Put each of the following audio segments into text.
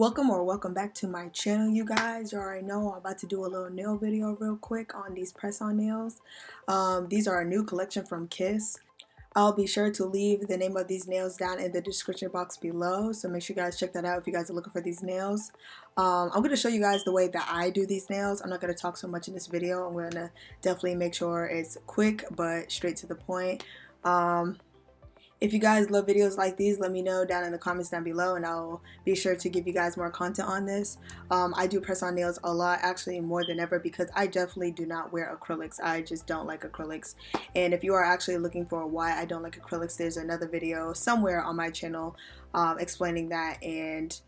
Welcome back to my channel, you guys. You already know I'm about to do a little nail video real quick on these press-on nails. These are a new collection from Kiss. I'll be sure to leave the name of these nails down in the description box below, so make sure you guys check that out if you guys are looking for these nails. I'm going to show you guys the way that I do these nails. I'm not going to talk so much in this video. I'm going to definitely make sure it's quick but straight to the point. If you guys love videos like these, let me know down in the comments down below, and I'll be sure to give you guys more content on this. I do press on nails a lot, actually more than ever, because I definitely do not wear acrylics. I just don't like acrylics. And if you are actually looking for why I don't like acrylics, there's another video somewhere on my channel explaining that. And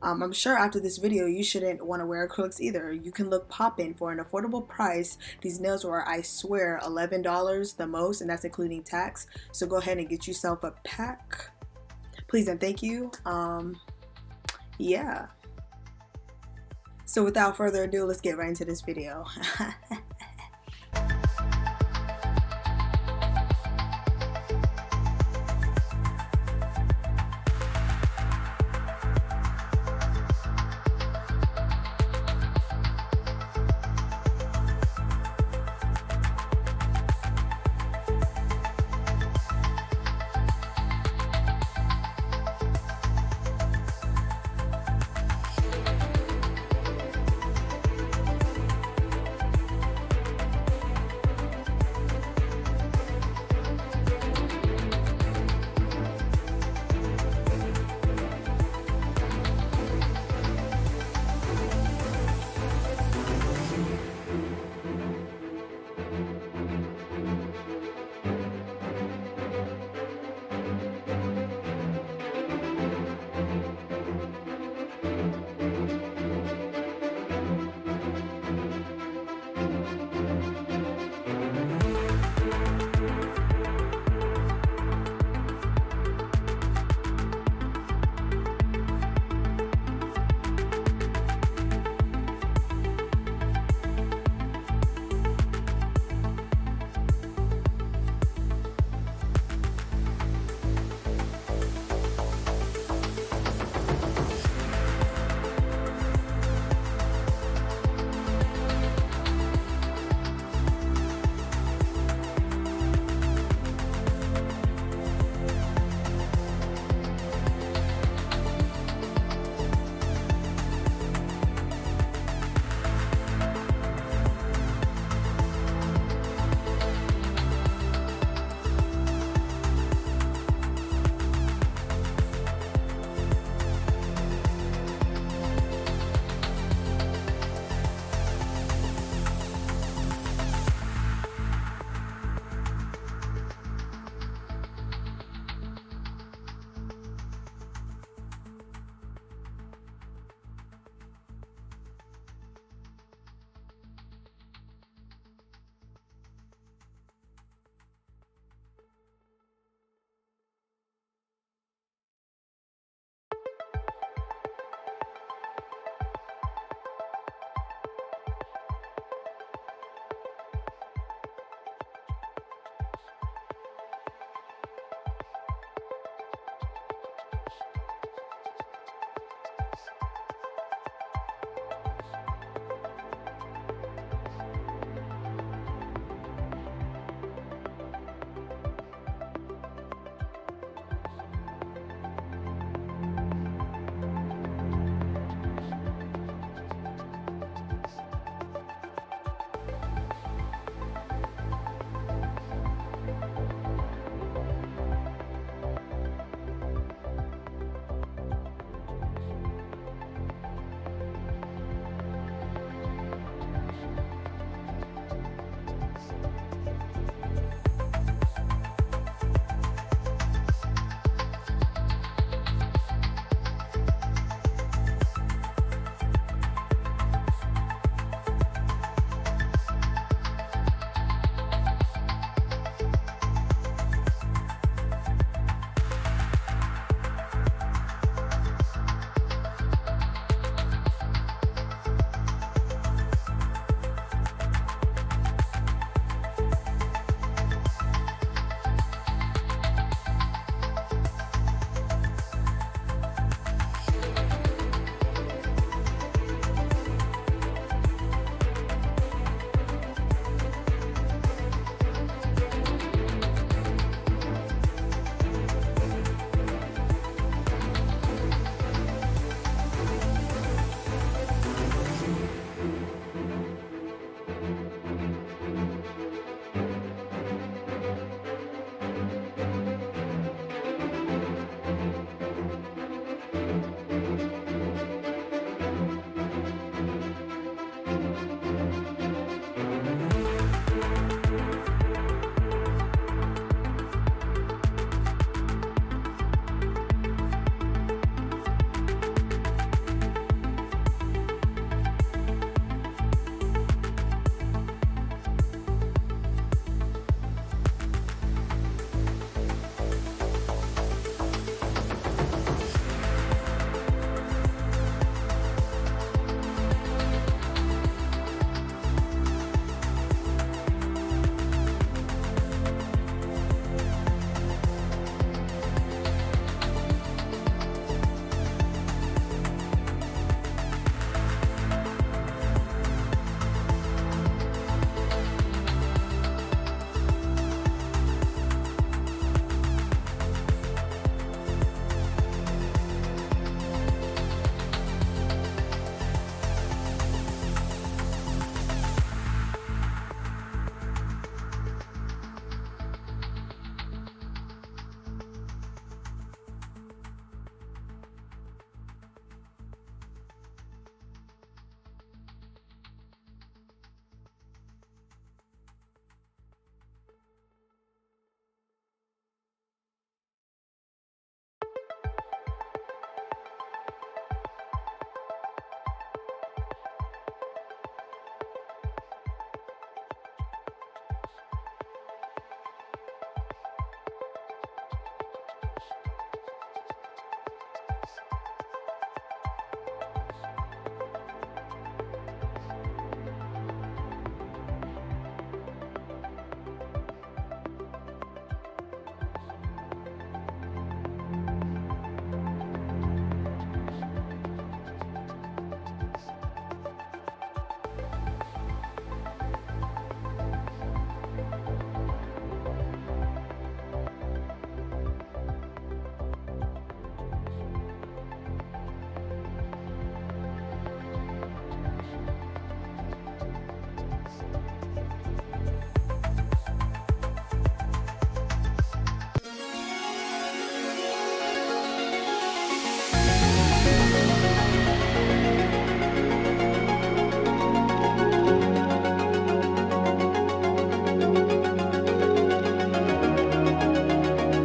I'm sure after this video you shouldn't want to wear acrylics either. You can look poppin' for an affordable price. These nails were, I swear, $11 the most, and that's including tax. So go ahead and get yourself a pack, please and thank you. Yeah. So without further ado, let's get right into this video.